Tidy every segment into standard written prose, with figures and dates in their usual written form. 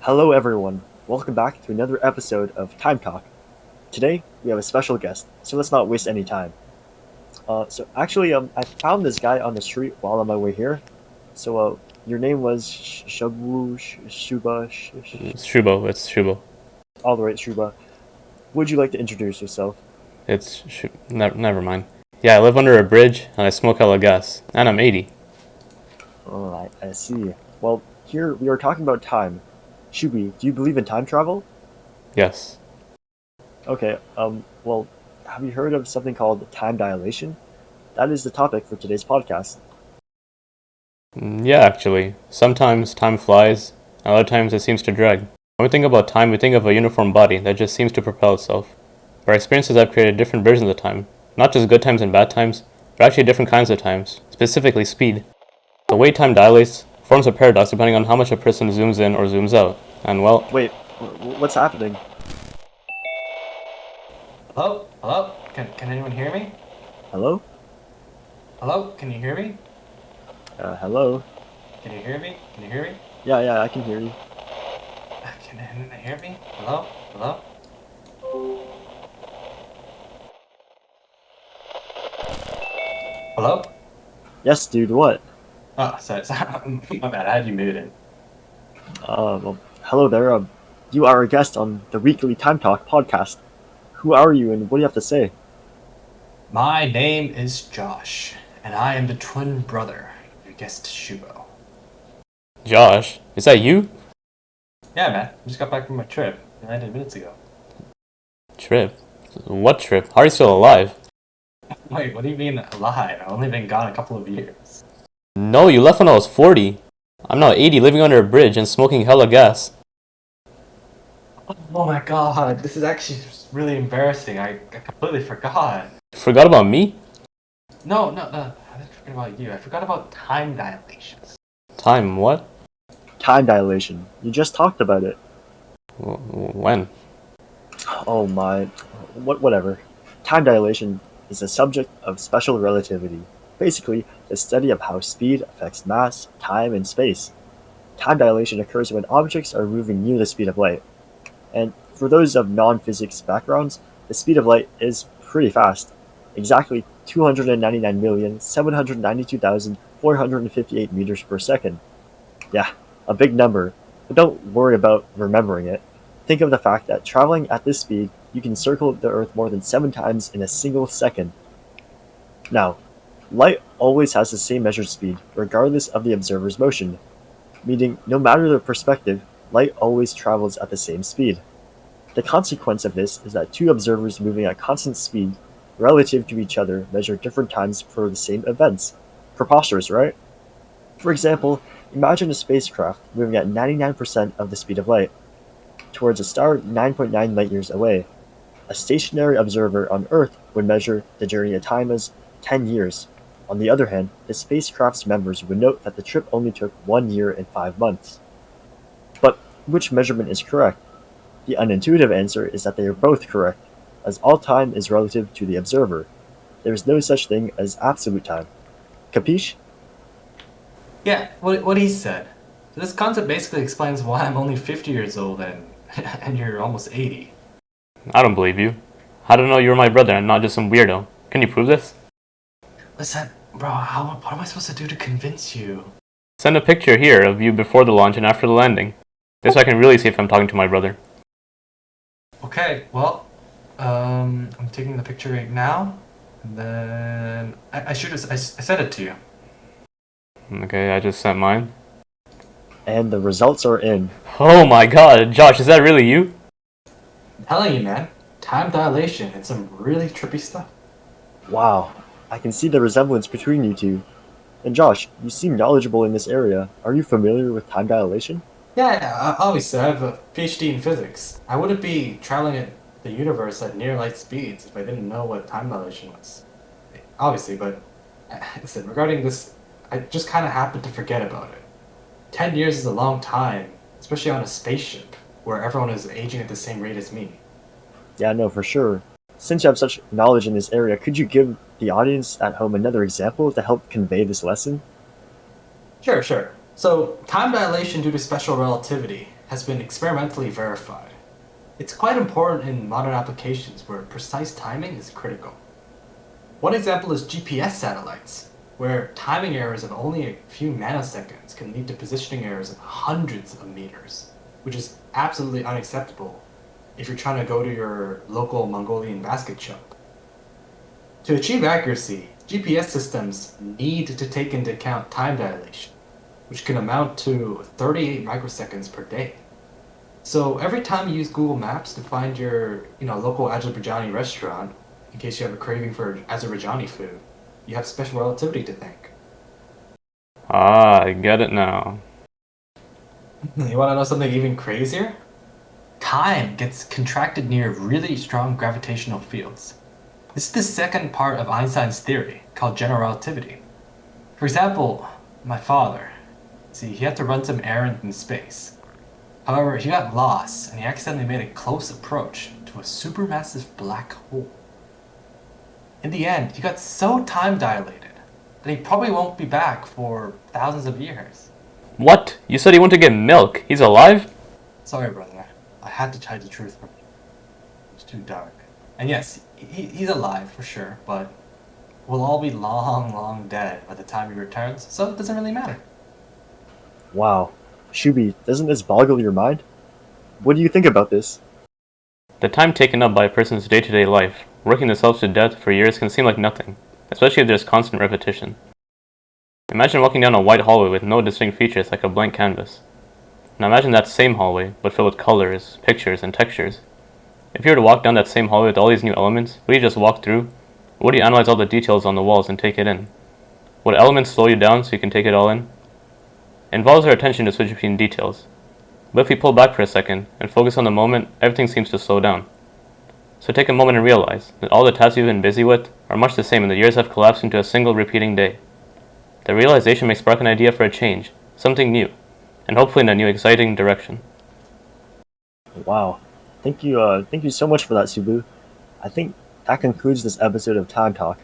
Hello everyone, welcome back to another episode of Time Talk. Today we have a special guest, so let's not waste any time. I found this guy on the street while on my way here. Your name was Shabu, Shuba, It's Shubo. It's Shubo. all the right, Shuba. Would you like to introduce yourself? Never mind. Yeah, I live under a bridge and I smoke hella gas. And I'm 80. Oh, I see. Well, here we are talking about time. Shubi, do you believe in time travel? Yes. Okay, have you heard of something called time dilation? That is the topic for today's podcast. Yeah, actually. Sometimes time flies, and other times it seems to drag. When we think about time, we think of a uniform body that just seems to propel itself. Our experiences have created different versions of time. Not just good times and bad times, but actually different kinds of times, specifically speed. The way time dilates forms a paradox depending on how much a person zooms in or zooms out. And well, Wait, what's happening? Hello? Hello? Can anyone hear me? Hello? Hello? Can you hear me? Hello? Can you hear me? Can you hear me? Yeah, I can hear you. Can anyone hear me? Hello? Hello? Hello? Yes, dude, what? Oh, sorry. My bad. I had you muted. Hello there. You are a guest on the weekly Time Talk podcast. Who are you and what do you have to say? My name is Josh, and I am the twin brother of your guest Shubo. Josh, is that you? Yeah, man. I just got back from my trip 9 minutes ago. Trip? What trip? How are you still alive? Wait, what do you mean alive? I've only been gone a couple of years. No, you left when I was 40. I'm now 80, living under a bridge and smoking hella gas. Oh my god, this is actually really embarrassing. I completely forgot. Forgot about me? No. I didn't forget about you. I forgot about time dilations. Time what? Time dilation. You just talked about it. When? Oh my. Whatever. Time dilation is a subject of special relativity. Basically, the study of how speed affects mass, time, and space. Time dilation occurs when objects are moving near the speed of light. And for those of non-physics backgrounds, the speed of light is pretty fast. Exactly 299,792,458 meters per second. Yeah, a big number, but don't worry about remembering it. Think of the fact that traveling at this speed, you can circle the Earth more than 7 times in a single second. Now, light always has the same measured speed, regardless of the observer's motion, meaning no matter the perspective, light always travels at the same speed. The consequence of this is that two observers moving at constant speed relative to each other measure different times for the same events. Preposterous, right? For example, imagine a spacecraft moving at 99% of the speed of light towards a star 9.9 light years away. A stationary observer on Earth would measure the journey of time as 10 years. On the other hand, the spacecraft's members would note that the trip only took 1 year and 5 months. But which measurement is correct? The unintuitive answer is that they are both correct, as all time is relative to the observer. There is no such thing as absolute time. Capiche? Yeah, what he said. So this concept basically explains why I'm only 50 years old and you're almost 80. I don't believe you. How do I know you were my brother and not just some weirdo? Can you prove this? Listen, bro, what am I supposed to do to convince you? Send a picture here of you before the launch and after the landing. This way I can really see if I'm talking to my brother. Okay, well, I'm taking the picture right now, and then I sent it to you. Okay, I just sent mine. And the results are in. Oh my god, Josh, is that really you? I'm telling you, man, time dilation and some really trippy stuff. Wow, I can see the resemblance between you two. And Josh, you seem knowledgeable in this area. Are you familiar with time dilation? Yeah, obviously, I have a PhD in physics. I wouldn't be traveling at the universe at near light speeds if I didn't know what time dilation was. Obviously, but listen, regarding this, I just kind of happened to forget about it. 10 years is a long time, especially on a spaceship, where everyone is aging at the same rate as me. Yeah, no, for sure. Since you have such knowledge in this area, could you give the audience at home another example to help convey this lesson? Sure. So, time dilation due to special relativity has been experimentally verified. It's quite important in modern applications where precise timing is critical. One example is GPS satellites, where timing errors of only a few nanoseconds can lead to positioning errors of hundreds of meters, which is absolutely unacceptable if you're trying to go to your local Mongolian basket shop. To achieve accuracy, GPS systems need to take into account time dilation, which can amount to 38 microseconds per day. So every time you use Google Maps to find your, local Azerbaijani restaurant, in case you have a craving for Azerbaijani food, you have special relativity to thank. Ah, I get it now. You want to know something even crazier? Time gets contracted near really strong gravitational fields. This is the second part of Einstein's theory, called general relativity. For example, my father. See, he had to run some errand in space. However, he got lost and he accidentally made a close approach to a supermassive black hole. In the end, he got so time dilated that he probably won't be back for thousands of years. What? You said he went to get milk. He's alive? Sorry, brother. I had to hide the truth from you. It was too dark. And yes, he's alive for sure, but we'll all be long, long dead by the time he returns, so it doesn't really matter. Wow. Shubi, doesn't this boggle your mind? What do you think about this? The time taken up by a person's day-to-day life, working themselves to death for years, can seem like nothing, especially if there's constant repetition. Imagine walking down a white hallway with no distinct features like a blank canvas. Now imagine that same hallway, but filled with colors, pictures, and textures. If you were to walk down that same hallway with all these new elements, would you just walk through? Or would you analyze all the details on the walls and take it in? Would elements slow you down so you can take it all in? It involves our attention to switch between details. But if we pull back for a second and focus on the moment, everything seems to slow down. So take a moment and realize that all the tasks you've been busy with are much the same and the years have collapsed into a single repeating day. The realization may spark an idea for a change, something new, and hopefully in a new exciting direction. Wow. Thank you so much for that, Subu. I think that concludes this episode of Time Talk.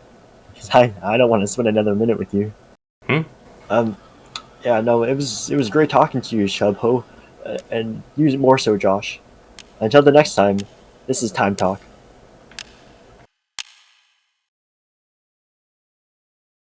Because I don't want to spend another minute with you. Hmm? Yeah, no, it was great talking to you, Shubho, and you more so, Josh. Until the next time, this is Time Talk.